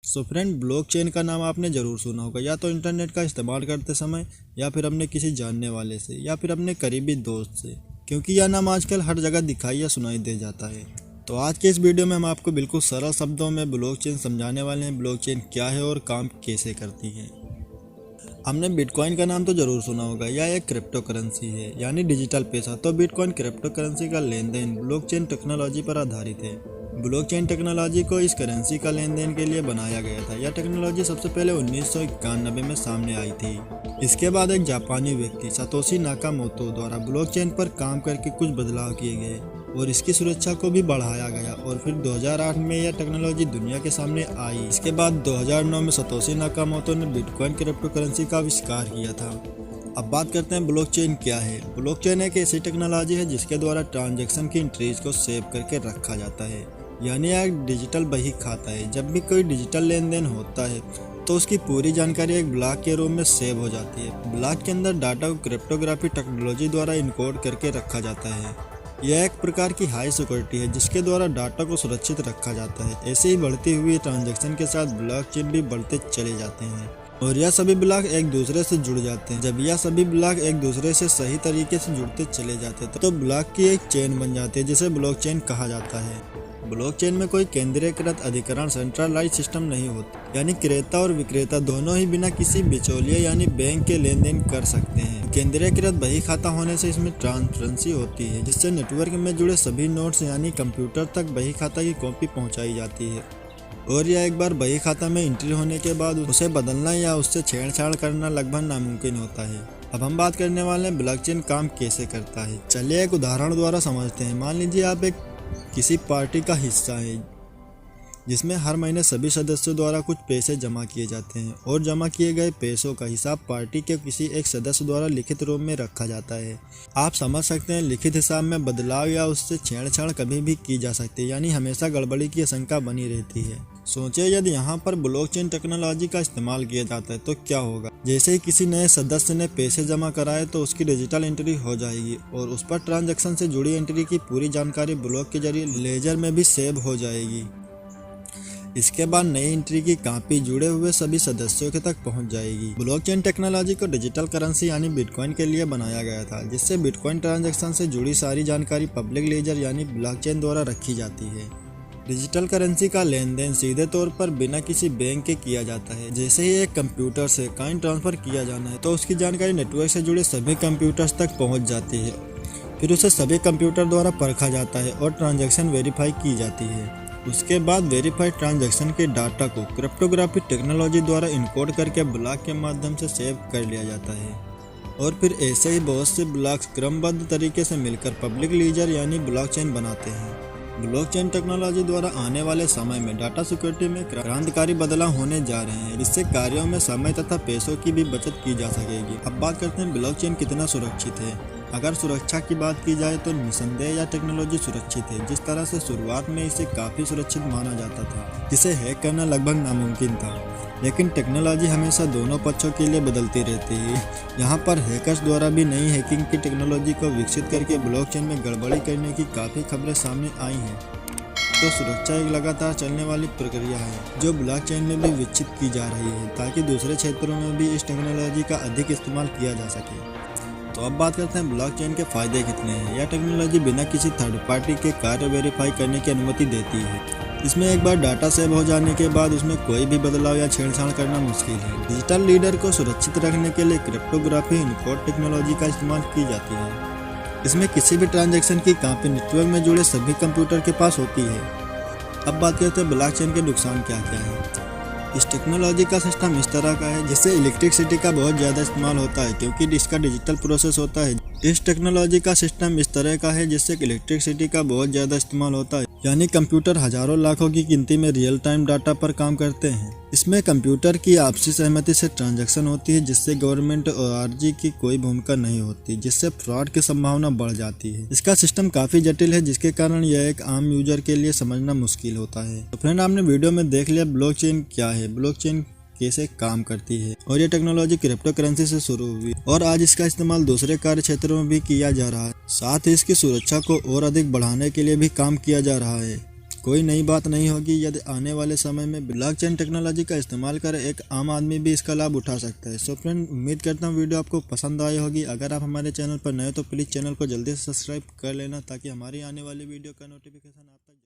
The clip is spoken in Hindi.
सो फ्रेंड, ब्लॉकचेन का नाम आपने ज़रूर सुना होगा, या तो इंटरनेट का इस्तेमाल करते समय, या फिर अपने किसी जानने वाले से, या फिर अपने करीबी दोस्त से, क्योंकि यह नाम आजकल हर जगह दिखाई या सुनाई दे जाता है। तो आज के इस वीडियो में हम आपको बिल्कुल सरल शब्दों में ब्लॉकचेन समझाने वाले हैं। ब्लॉकचेन क्या है और काम कैसे करती है। हमने बिटकॉइन का नाम तो ज़रूर सुना होगा। यह एक क्रिप्टो करेंसी है, यानी डिजिटल पैसा। तो बिटकॉइन क्रिप्टो करेंसी का लेन देन ब्लॉकचेन टेक्नोलॉजी पर आधारित है। ब्लॉकचेन टेक्नोलॉजी को इस करेंसी का लेन देन के लिए बनाया गया था। यह टेक्नोलॉजी सबसे पहले 1991 में सामने आई थी। इसके बाद एक जापानी व्यक्ति सातोशी नाकामोतो द्वारा ब्लॉकचेन पर काम करके कुछ बदलाव किए गए और इसकी सुरक्षा को भी बढ़ाया गया, और फिर 2008 में यह टेक्नोलॉजी दुनिया के सामने आई। इसके बाद 2009 में सातोशी नाकामोतो ने बिटकॉइन क्रिप्टो करेंसी का आविष्कार किया था। अब बात करते हैं ब्लॉकचेन क्या है। ब्लॉकचेन एक ऐसी टेक्नोलॉजी है जिसके द्वारा ट्रांजैक्शन की एंट्रीज को सेव करके रखा जाता है, यानी एक डिजिटल बही खाता है। जब भी कोई डिजिटल लेन देन होता है तो उसकी पूरी जानकारी एक ब्लॉक के रूप में सेव हो जाती है। ब्लॉक के अंदर डाटा को क्रिप्टोग्राफी टेक्नोलॉजी द्वारा इनकोड करके रखा जाता है। यह एक प्रकार की हाई सिक्योरिटी है जिसके द्वारा डाटा को सुरक्षित रखा जाता है। ऐसे ही बढ़ती हुई ट्रांजैक्शन के साथ ब्लॉकचेन भी बढ़ते चले जाते हैं और यह सभी ब्लॉक एक दूसरे से जुड़ जाते हैं। जब यह सभी ब्लॉक एक दूसरे से सही तरीके से जुड़ते चले जाते हैं तो ब्लॉक की एक चेन बन जाती है, जिसे ब्लॉकचेन कहा जाता है। ब्लॉकचेन में कोई केंद्रीकृत अधिकरण सेंट्रलाइज सिस्टम नहीं होता, यानी क्रेता और विक्रेता दोनों ही बिना किसी बिचौलिए यानी बैंक के लेन देन कर सकते हैं। केंद्रीकृत बही खाता होने से इसमें ट्रांसपेरेंसी होती है, जिससे नेटवर्क में जुड़े सभी नोड्स यानी कंप्यूटर तक बही खाता की कॉपी पहुंचाई जाती है, और यह एक बार बही खाता में एंट्री होने के बाद उसे बदलना या उससे छेड़छाड़ करना लगभग नामुमकिन होता है। अब हम बात करने वाले हैं ब्लॉकचेन काम कैसे करता है। चलिए एक उदाहरण द्वारा समझते हैं। मान लीजिए आप एक किसी पार्टी का हिस्सा है जिसमें हर महीने सभी सदस्यों द्वारा कुछ पैसे जमा किए जाते हैं, और जमा किए गए पैसों का हिसाब पार्टी के किसी एक सदस्य द्वारा लिखित रूप में रखा जाता है। आप समझ सकते हैं, लिखित हिसाब में बदलाव या उससे छेड़छाड़ कभी भी की जा सकती है, यानी हमेशा गड़बड़ी की आशंका बनी रहती है। सोचिए यदि यहाँ पर ब्लॉकचेन टेक्नोलॉजी का इस्तेमाल किया जाता है तो क्या होगा। जैसे ही किसी नए सदस्य ने पैसे जमा कराए तो उसकी डिजिटल एंट्री हो जाएगी और उस पर ट्रांजैक्शन से जुड़ी एंट्री की पूरी जानकारी ब्लॉक के जरिए लेजर में भी सेव हो जाएगी। इसके बाद नई एंट्री की कॉपी जुड़े हुए सभी सदस्यों के तक पहुंच जाएगी। ब्लॉकचेन टेक्नोलॉजी को डिजिटल करेंसी यानी बिटकॉइन के लिए बनाया गया था, जिससे बिटकॉइन ट्रांजैक्शन से जुड़ी सारी जानकारी पब्लिक लेजर यानी ब्लॉकचेन द्वारा रखी जाती है। डिजिटल करेंसी का लेन देन सीधे तौर पर बिना किसी बैंक के किया जाता है। जैसे ही एक कंप्यूटर से कॉइन ट्रांसफर किया जाना है तो उसकी जानकारी नेटवर्क से जुड़े सभी कंप्यूटर्स तक पहुंच जाती है। फिर उसे सभी कंप्यूटर द्वारा परखा जाता है और ट्रांजैक्शन वेरीफाई की जाती है। उसके बाद वेरीफाइड ट्रांजैक्शन के डाटा को क्रिप्टोग्राफी टेक्नोलॉजी द्वारा इनकोड करके ब्लॉक के माध्यम से सेव कर लिया जाता है, और फिर ऐसे ही बहुत से ब्लॉक्स क्रमबद्ध तरीके से मिलकर पब्लिक लीजर यानी ब्लॉकचेन बनाते हैं। ब्लॉकचेन टेक्नोलॉजी द्वारा आने वाले समय में डाटा सिक्योरिटी में क्रांतिकारी बदलाव होने जा रहे हैं, जिससे कार्यों में समय तथा पैसों की भी बचत की जा सकेगी। अब बात करते हैं ब्लॉकचेन कितना सुरक्षित है। अगर सुरक्षा की बात की जाए तो निसंदेह यह टेक्नोलॉजी सुरक्षित है। जिस तरह से शुरुआत में इसे काफ़ी सुरक्षित माना जाता था, जिसे हैक करना लगभग नामुमकिन था, लेकिन टेक्नोलॉजी हमेशा दोनों पक्षों के लिए बदलती रहती है। यहाँ पर हैकर्स द्वारा भी नई हैकिंग की टेक्नोलॉजी को विकसित करके ब्लॉकचेन में गड़बड़ी करने की काफ़ी खबरें सामने आई हैं। तो सुरक्षा एक लगातार चलने वाली प्रक्रिया है जो ब्लॉकचेन में भी विकसित की जा रही है, ताकि दूसरे क्षेत्रों में भी इस टेक्नोलॉजी का अधिक इस्तेमाल किया जा सके। तो अब बात करते हैं ब्लॉकचेन के फायदे कितने हैं। यह टेक्नोलॉजी बिना किसी थर्ड पार्टी के कार्य वेरीफाई करने की अनुमति देती है। इसमें एक बार डाटा सेव हो जाने के बाद उसमें कोई भी बदलाव या छेड़छाड़ करना मुश्किल है। डिजिटल लीडर को सुरक्षित रखने के लिए क्रिप्टोग्राफी इनकोड टेक्नोलॉजी का इस्तेमाल की जाती है। इसमें किसी भी ट्रांजैक्शन की कॉपी नेटवर्क में जुड़े सभी कंप्यूटर के पास होती है। अब बात करते हैं ब्लॉकचेन के नुकसान क्या क्या है। इस टेक्नोलॉजी का सिस्टम इस तरह का है जिससे इलेक्ट्रिसिटी का बहुत ज़्यादा इस्तेमाल होता है, क्योंकि इसका डिजिटल प्रोसेस होता है। इस टेक्नोलॉजी का सिस्टम इस तरह का है जिससे इलेक्ट्रिसिटी का बहुत ज़्यादा इस्तेमाल होता है, यानी कंप्यूटर हजारों लाखों की गिनती में रियल टाइम डाटा पर काम करते हैं। इसमें कंप्यूटर की आपसी सहमति से ट्रांजैक्शन होती है, जिससे गवर्नमेंट और आरजी की कोई भूमिका नहीं होती, जिससे फ्रॉड की संभावना बढ़ जाती है। इसका सिस्टम काफ़ी जटिल है, जिसके कारण यह एक आम यूजर के लिए समझना मुश्किल होता है। तो फ्रेंड, आपने वीडियो में देख लिया ब्लॉकचेन क्या है, ब्लॉकचेन कैसे काम करती है, और ये टेक्नोलॉजी क्रिप्टो करेंसी से शुरू हुई और आज इसका इस्तेमाल दूसरे कार्य क्षेत्रों में भी किया जा रहा है। साथ ही इसकी सुरक्षा को और अधिक बढ़ाने के लिए भी काम किया जा रहा है। कोई नई बात नहीं होगी यदि आने वाले समय में ब्लॉकचेन टेक्नोलॉजी का इस्तेमाल कर एक आम आदमी भी इसका लाभ उठा सकता है। सो फ्रेंड, उम्मीद करता हूँ वीडियो आपको पसंद आई होगी। अगर आप हमारे चैनल पर नए हो तो प्लीज़ चैनल को जल्दी से सब्सक्राइब कर लेना ताकि हमारी आने वाली वीडियो का नोटिफिकेशन आप तक